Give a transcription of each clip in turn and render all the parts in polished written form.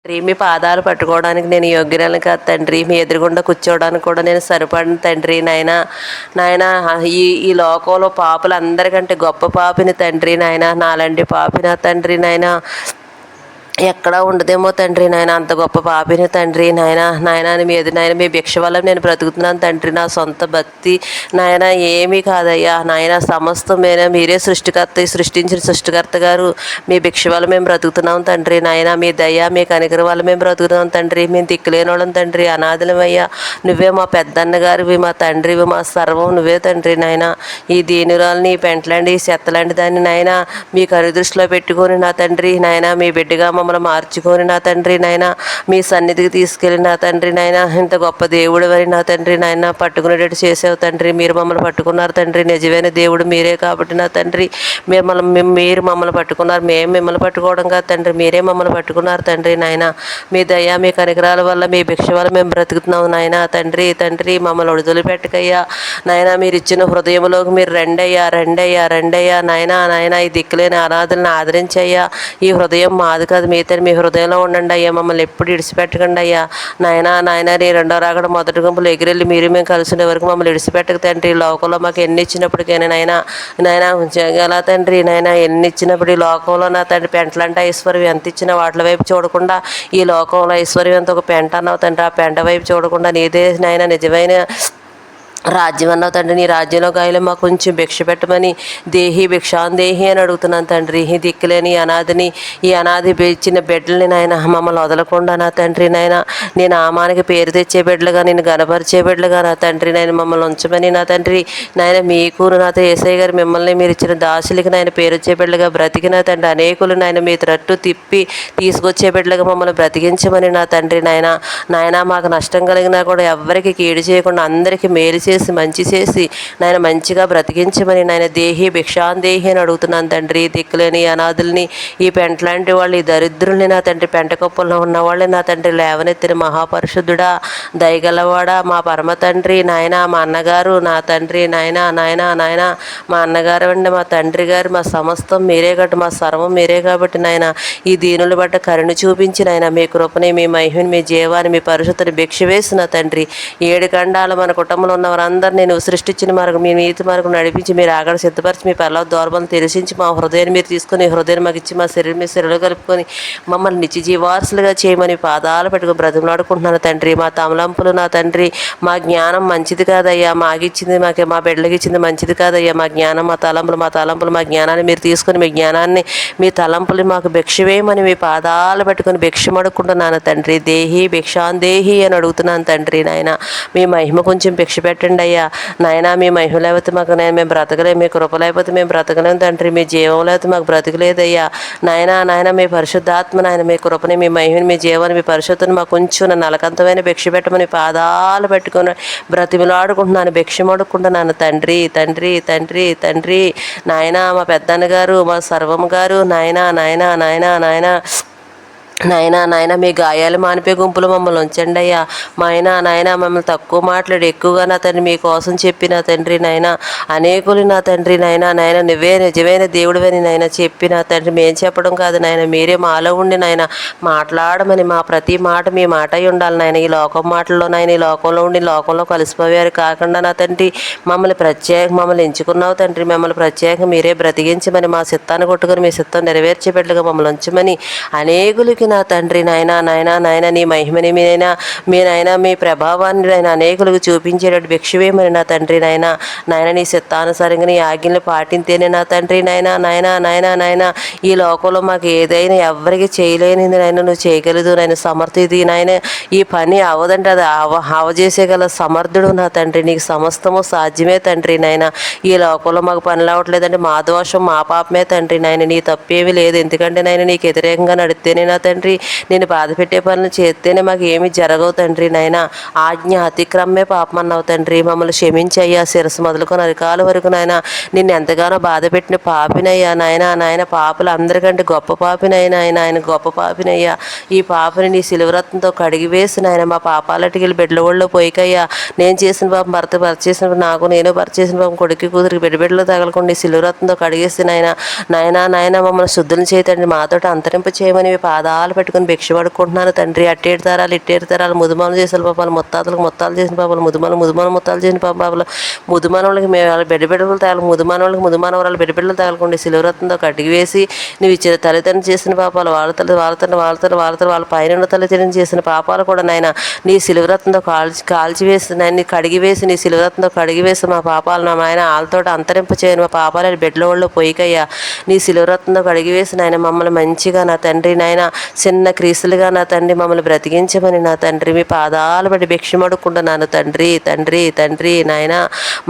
తండ్రి మీ పాదాలు పట్టుకోవడానికి నేను యోగ్యురాలు కాదు తండ్రి. మీ ఎదురుగుండా కూర్చోవడానికి కూడా నేను సరిపడిన తండ్రి. నాయన నాయన ఈ లోకంలో పాపులు అందరికంటే గొప్ప పాపిని తండ్రి. నాయన నాలాంటి పాపి నా తండ్రి. నాయన ఎక్కడా ఉండదేమో తండ్రి. నాయన అంత గొప్ప పాపిని తండ్రి. నాయన మీ భిక్ష వల్ల నేను బ్రతుకుతున్నాను తండ్రి. నా సొంత భక్తి నాయన ఏమీ కాదయ్యా. నాయన సమస్తం మీరే సృష్టించిన సృష్టికర్త గారు. మీ భిక్ష వల్ల మేము బ్రతుకుతున్నాం తండ్రి. నాయన మీ దయ మీ కనికరం వల్ల మేము బ్రతుకుతున్నాం తండ్రి. మేము దిక్కులేని వాళ్ళం తండ్రి, అనాథలమయ్యా. నువ్వే మా పెద్దన్న గారివి, మా తండ్రివి, మా సర్వం నువ్వే తండ్రి. నాయన ఈ దీనురాలని, ఈ పెంటలాంటి, ఈ చెత్తలాంటి దాన్ని నాయన మీ కనుదృష్టిలో పెట్టుకొని నా తండ్రి. నాయన మీ బిడ్డగా మమ్మల్ని మార్చుకొని నా తండ్రి. నాయన మీ సన్నిధికి తీసుకెళ్ళి నా తండ్రి. నాయన ఇంత గొప్ప దేవుడు అని నా తండ్రి. నాయన పట్టుకునేటట్టు చేసావు తండ్రి. మీరు మమ్మల్ని పట్టుకున్నారు తండ్రి. నిజమైన దేవుడు మీరే కాబట్టి నా తండ్రి. మీరు మమ్మల్ని పట్టుకున్నారు, మేము మిమ్మల్ని పట్టుకోవడం కాదు తండ్రి. మీరే మమ్మల్ని పట్టుకున్నారు తండ్రి. నాయన మీ దయ మీ కనికరాల వల్ల, మీ భిక్ష వల్ల మేము బ్రతుకుతున్నాం నాయన. తండ్రి మమ్మల్ని విడుదల పెట్టకయ్యా. నాయన మీరు ఇచ్చిన హృదయంలోకి మీరు రండయ్యా. నాయన ఈ దిక్కులేని అనాథలను ఆదరించయ్యా. ఈ హృదయం మాది కాదు, మీ హృదయంలో ఉండండి అయ్యా. మమ్మల్ని ఎప్పుడు ఇడిచిపెట్టకండి అయ్యా. నాయన నీ రెండో రాకడ మొదటి గుంపులు ఎగిరెళ్ళి మీరు మేము కలిసిన వరకు మమ్మల్ని ఇడిచిపెట్టక తండ్రి. లోకంలో మాకు ఎన్ని ఇచ్చినప్పటికైనా నాయన ఉంచగల తండ్రి. నాయన ఎన్ని ఇచ్చినప్పుడు ఈ లోకంలో నా తండ్రి పెంటలంటే ఐశ్వర్యం ఎంత ఇచ్చినా వాటి వైపు చూడకుండా, ఈ లోకంలో ఐశ్వర్యం ఎంత ఒక పెంట అన్నావు తండ్రి. ఆ పెంట వైపు చూడకుండా నీదే నాయన నిజమైన రాజ్యం అన్నావు తండ్రి. నీ రాజ్యంలో గాయలు మాకు కొంచెం భిక్ష పెట్టమని భిక్షాందేహి అని అడుగుతున్నాను తండ్రి. ఈ దిక్కులేని ఈ అనాథి ఇచ్చిన బిడ్డల్ని నాయన మమ్మల్ని వదలకుండా నా తండ్రి. నాయన నేను నామానికి పేరు తెచ్చే బిడ్డలుగా, నేను గనపరిచే బిడ్డలుగా నా తండ్రి. నాయన మమ్మల్ని ఉంచమని నా తండ్రి. నాయన మీకు నాతో యేసయ్య గారు మిమ్మల్ని మీరు ఇచ్చిన దాసులకి నాయన పేరు వచ్చే బిడ్డలుగా బ్రతికిన తండ్రి. అనేకులు నాయన మీ తట్టు తిప్పి తీసుకొచ్చే బిడ్డలుగా మమ్మల్ని బ్రతికించమని నా తండ్రి. నాయన మాకు నష్టం కలిగినా కూడా ఎవరికి కీడు చేయకుండా అందరికీ మేలు చేసి మంచి చేసి నాయన మంచిగా బ్రతికించమని నాయన భిక్షాందేహి అని అడుగుతున్నాను తండ్రి. దిక్కులేని అనాథుల్ని, ఈ పెంటలాంటి వాళ్ళు, ఈ దరిద్రుల్ని నా తండ్రి, పెంట కుప్పల్లో ఉన్న వాళ్ళని నా తండ్రి లేవనెత్తిన మహాపరిశుద్ధుడా, దయగలవాడా, మా పరమ తండ్రి. నాయన మా అన్నగారు నా తండ్రి. నాయన మా అన్నగారు అండి, మా తండ్రి గారు, మా సమస్తం మీరే కాబట్టి, మా సర్వం మీరే కాబట్టి నాయన ఈ దీనుల బట్ట కరుణ చూపించి నాయన మీ కృపని, మీ మహిమని, మీ జీవాన్ని, మీ పరిశుద్ధని భిక్ష వేసిన తండ్రి. 7 ఖండాలు మన కుటుంబంలో ఉన్న వారందరూ నేను సృష్టించిన మార్గం, మీ నీతి మార్గం నడిపించి, మీరు ఆగడ సిద్ధపరిచి, మీ పర్ల దూరబలను తెలిసించి, మా హృదయాన్ని మీరు తీసుకొని, హృదయాన్ని మాకు ఇచ్చి, మా శరీరం మీ శరీరంలో కలుపుకొని మమ్మల్ని నిత్య జీవారసులుగా చేయమని పాదాలు పెట్టుకుని బ్రతిమలాడుకుంటున్నాను తండ్రి. మా తమలంపులు నా తండ్రి, మా జ్ఞానం మంచిది కాదయ్యా. మాకిచ్చింది మా బిడ్డలకి ఇచ్చింది మంచిది కాదయ్యా. మా జ్ఞానం మా తలంపులు మా జ్ఞానాన్ని మీరు తీసుకొని, మీ జ్ఞానాన్ని మీ తలంపులు మాకు భిక్ష వేయమని మీ పాదాలు పెట్టుకుని భిక్షం అడుక్కుంటున్నాను తండ్రి. భిక్షాందేహి అని అడుగుతున్నాను తండ్రి. నాయన మీ మహిమ కొంచెం భిక్ష పెట్టండి అయ్యా. నాయన మీ మహిమ లేకపోతే మాకు మేము బ్రతకలేము, మీ కృప లేకపోతే మేము బ్రతకలేము తండ్రి. మీ జీవం లేకపోతే మాకు బ్రతకలేదయ్యా. నాయన మీ పరిశుద్ధాత్మ, నాయన మీ కృపని, మీ మహిమని, మీ జీవాన్ని, మీ పరిశుద్ధని మాకు కొంచెం నలకంతమైన భిక్ష పెట్టమని పాదాలు పెట్టుకొని బ్రతిమలాడుకుంటున్నాను, భిక్షం అడుక్కుంటున్నాను తండ్రి. నాయన మా పెద్దన్న గారు, మా సర్వం గారు, నాయన మీ గాయాలు మానిపే గుంపులు మమ్మల్ని ఉంచండి అయ్యా. మా నాయన మమ్మల్ని తక్కువ మాట్లాడి ఎక్కువగా నా తండ్రి మీకోసం చెప్పి నా తండ్రి. అనేకులు నా తండ్రి. నువ్వే నిజమైన దేవుడివని నాయన చెప్పి నా తండ్రి. మేము చెప్పడం కాదు నాయన, మీరే మాలో ఉండి నాయన మాట్లాడమని, మా ప్రతి మాట మీ మాట అయి ఉండాలి నాయన. ఈ లోకం మాటల్లో నాయన, ఈ లోకంలో ఉండి లోకంలో కలిసిపోయారు కాకుండా నా తండ్రి మమ్మల్ని ఎంచుకున్నావు తండ్రి. మమ్మల్ని ప్రత్యేకంగా మీరే బ్రతికించమని, మా చిత్తాన్ని కొట్టుకొని మీ చిత్తం నెరవేర్చే బిడ్డలుగా మమ్మల్ని ఉంచమని అనేకులకి నా తండ్రి. నాయన నీ మహిమని మీ ప్రభావాన్ని నాయన అనేకులకు చూపించేటట్టు భిక్షవేమని నా తండ్రి. నాయన నీ చిత్తానుసారంగా నీ ఆజ్ఞలు పాటింతేనే నా తండ్రి. నాయన ఈ లోకంలో మాకు ఏదైనా ఎవరికి చేయలేనిది నాయన నువ్వు చేయగలదు నాయన. సమర్థుది నాయన. ఈ పని అవదంటే అది అవజేసేగల సమర్థుడు నా తండ్రి. నీకు సమస్తము సాధ్యమే తండ్రి. నాయన ఈ లోకంలో మాకు పనులు అవ్వట్లేదంటే మా దోషం మా పాపమే తండ్రి. నాయన నీ తప్పేమీ లేదు. ఎందుకంటే నాయన నీకు వ్యతిరేకంగా నడిస్తేనే నా తండ్రి, నేను బాధ పెట్టే పనులు చేస్తేనే మాకు ఏమి జరగవు తండ్రి. నాయన ఆజ్ఞ అతిక్రమే పాపం అన్నావు తండ్రి. మమ్మల్ని క్షమించయ్యా. శిరస్సు మొదలుకొని అరికాల వరకు నాయన నిన్ను ఎంతగానో బాధ పెట్టిన పాపినయ్యా. నాయన పాపులు అందరికంటే గొప్ప పాపినైనా ఆయన గొప్ప పాపినయ్యా. ఈ పాపని నీ సిలువరత్నంతో కడిగివేసి నాయన మా పాపాలటికి బిడ్డల ఒళ్ళో పోయికయ్యా. నేను చేసిన పాపం భర్త చేసిన నాకు, నేను భర్త చేసిన పాపం కొడుకు కూతురికి బిడ్డలో తగలకుండా నీ సిలువరత్నంతో కడిగేసి నాయన మమ్మల్ని శుద్ధులు చేయతండి. మాతోటి అంతరింప చేయమని మీ పాదాలు పాదాలు పెట్టుకుని భిక్ష పడుకుంటున్నాను తండ్రి. అట్టేడు తరాలు ఇట్టేడు తరాలు ముదుమాలు చేసిన పాపాలు, ముత్తాతలకు ముత్తాలు చేసిన పాపాలు, ముదుమాలు చేసిన పాపాలు, ముదుమానవులకి మేము వాళ్ళ బిడ్డలు తగల ముదుమానవరాలు బిడ్డలు తగలకుండా సిలువరత్నంతో కడిగి వేసి నువ్వు ఇచ్చిన తల్లిదండ్రులు చేసిన పాపాలు, వాళ్ళ పైన తల్లిదండ్రులు చేసిన పాపాలు కూడా నాయన నీ సిలువరత్నంతో కాల్చివేసి నాయన్ని కడిగివేసి నీ సిలువరత్నంతో కడిగివేసి మా పాపాలు నా నాయన వాళ్ళతో అంతరింప చేయను. మా పాపాలు బిడ్డల వాళ్ళు పోయికయ్యా నీ సిలువరత్నంతో కడిగివేసి నాయన మమ్మల్ని మంచిగా నా తండ్రి నాయన చిన్న క్రీస్తులుగా నా తండ్రి మమ్మల్ని బ్రతికించమని నా తండ్రి మీ పాదాలు బట్టి భిక్షమడుకుంటున్నాను తండ్రి. తండ్రి తండ్రి నాయన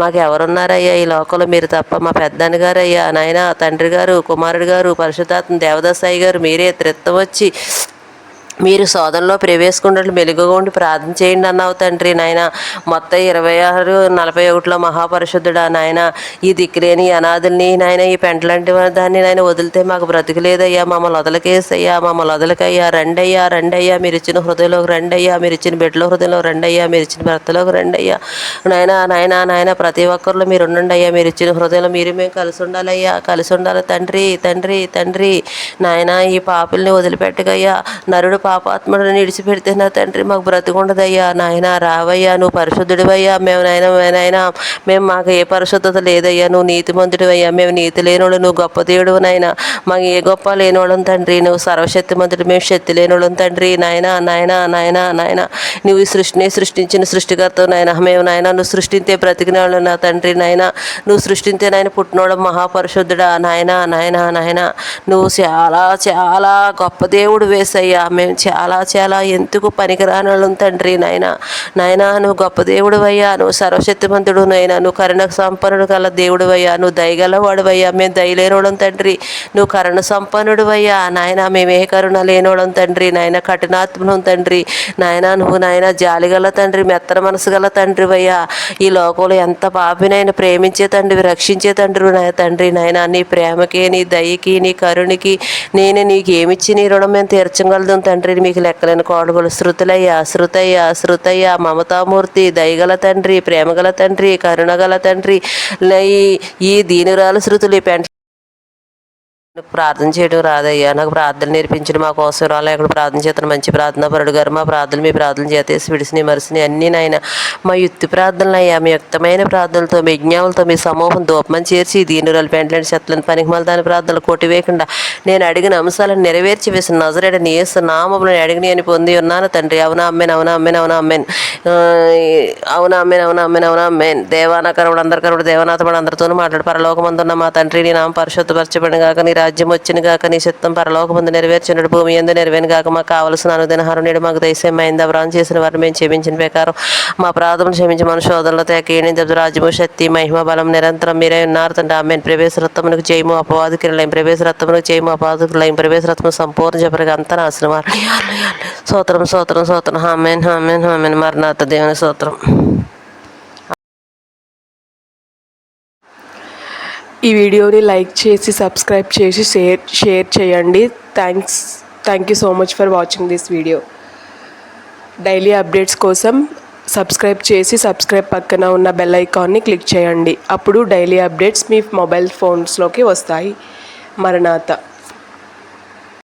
మాకు ఎవరున్నారయ్యా ఈ లోకంలో మీరు తప్ప, మా పెద్దని గారు అయ్యా నాయన తండ్రి గారు, కుమారుడు గారు, పరిశుద్ధాత్మ దేవదాసాయి గారు మీరే త్రిత్తం వచ్చి మీరు సోదనలో ప్రవేశకుండట్లు మెలుగుగా ఉండి ప్రార్థన చేయండి అన్నావు తండ్రి నాయన. మొత్తం 26:41 మహాపరిశుద్ధుడా నాయన ఈ దిక్కులేని అనాథుల్ని నాయన ఈ పెంటలాంటి దాన్ని నాయన వదిలితే మాకు బ్రతికలేదయ్యా. మమ్మల్ని వదలకేసయ్యా, మమ్మల్ని వదలకయ్యా. రండయ్యా మీరు ఇచ్చిన హృదయంలోకి రండయ్యా, మీరు ఇచ్చిన బిడ్డల హృదయంలో రండయ్యా, మీరు ఇచ్చిన భర్తలోకి రండయ్యా నాయన ప్రతి ఒక్కరిలో మీరు ఉండండి అయ్యా. మీరు ఇచ్చిన హృదయంలో మీరు మేము కలిసి ఉండాలయ్యా, కలిసి ఉండాలి తండ్రి. తండ్రి తండ్రి నాయన ఈ పాపుల్ని వదిలిపెట్టగయ్యా. నరుడు పాపాత్ముడిని విడిచిపెడితే నా తండ్రి మాకు బ్రతికుండదయ్యా. నాయన రావయ్యా, నువ్వు పరిశుద్ధుడివయ్యా. మేము మాకు ఏ పరిశుద్ధత లేదయ్యా, నువ్వు నీతిమంతుడివయ్యా. మేము నీతి లేనోడు, నువ్వు గొప్ప దేవుడు నాయన. మాకు ఏ గొప్ప లేనోళ్ళం తండ్రి, నువ్వు సర్వశక్తిమంతుడు, మేము శక్తి లేనోళ్ళం తండ్రి. నాయన నువ్వు ఈ సృష్టిని సృష్టించిన సృష్టికర్త నాయన. మేము నాయన నువ్వు సృష్టించే బ్రతికిన వాళ్ళు నా తండ్రి. నాయన నువ్వు సృష్టించే నాయన పుట్టినోడు మహాపరిశుద్ధుడా నాయన నువ్వు చాలా చాలా గొప్ప దేవుడు వేసయ్యా. మేము చాలా ఎందుకు పనికిరాని వాళ్ళం తండ్రి. నాయన నువ్వు గొప్ప దేవుడు అయ్యా, నువ్వు సర్వశక్తిమంతుడు నాయన, నువ్వు కరుణ సంపన్నుడు గల దేవుడు అయ్యా, నువ్వు దయగలవాడు అయ్యా. మేము దయ లేనోడం తండ్రి, నువ్వు కరుణ సంపన్నుడు అయ్యా. నాయన మేమే కరుణ లేనోడం తండ్రి. నాయన కఠినాత్మనం తండ్రి. నాయన నువ్వు నాయన జాలిగల తండ్రి, మెత్తన మనసు గల తండ్రి అయ్యా. ఈ లోకంలో ఎంత పాపినైనా ప్రేమించే తండ్రి, రక్షించే తండ్రి నాయన. నీ ప్రేమకి, నీ దయకి, నీ కరుణకి నేను నీకు ఏమిచ్చి నీ రుణం మేము తీర్చగలదు తండ్రి. మీకు లెక్కలేని కోడగలు శృతయ్య మమతామూర్తి, దయగల తండ్రి, ప్రేమగల తండ్రి, కరుణగల తండ్రి. ఈ దీనురాలు శృతులు ఈ పెంట ప్రార్థన చేయడం రాదయ్యా. నాకు ప్రార్థన నేర్పించిన మా కోసం రాలే అక్కడ ప్రార్థన చేస్తాను. మంచి ప్రార్థన పరుడు గారు మా ప్రార్థనలు మీ ప్రార్థన చేతేసి విడిసిని మరిసిని అన్నీ నాయన మా యుక్తి ప్రార్థనలు అయ్యా. మీ యుక్తమైన ప్రార్థనలతో మీ యజ్ఞాలతో మీ సమూహం దూపమని చేర్చి దీనురాలు పెంటలని చెత్తలను పనికిమాల దాని ప్రార్థనలు కొట్టివేయకుండా నేను అడిగిన అంశాలను నెరవేర్చి వేసిన నజరేయుడైన యేసు నామములో అడిగిని అని పొంది ఉన్నాను తండ్రి. అవునా అమ్మేన్. దేవానకరుడు అందరికరుడు దేవనాథముడు అందరితోనూ మాట్లాడు. పరలోకమందున్న మా తండ్రి నీ నామం పరిశుద్ధపరచబడిన గాక, నీ రాజ్యం వచ్చిన గాక, నీ చిత్తం పరలోకమందు నెరవేర్చినడు భూమి యందు నెరవేరును గాక. మాకు కావలసిన అనుదినహారం నేడు మాకు దయచేయమైంది. అబ్రాహ్మణు చేసిన వారిని మేము క్షమించిన ప్రకారం మా ప్రార్థనలు క్షమించి మన శోధనలో తేకీని రాజ్యము శక్తి మహిమ బలం నిరంతరం మీరే ఉన్నారు తండ్రి. ఆమెన్. ప్రవేశ రత్నమునకు చేయము అపవాదికులైన ప్రవేశ రత్నమునకు చేయము అపవాదికులైన ప్రవేశ రత్నం సంపూర్ణ చెప్పరికి అంతా నాశనం. స్తోత్రం ఆమెన్. మరణాత దేవుని స్తోత్రం. ఈ వీడియోని లైక్ చేసి సబ్స్క్రైబ్ చేసి షేర్ చేయండి. Thank you so much for watching this video. Daily updates కోసం సబ్స్క్రైబ్ పక్కన ఉన్న బెల్ ఐకాన్ని క్లిక్ చేయండి. అప్పుడు డైలీ అప్డేట్స్ మీ మొబైల్ ఫోన్స్లోకి వస్తాయి. మరణాత.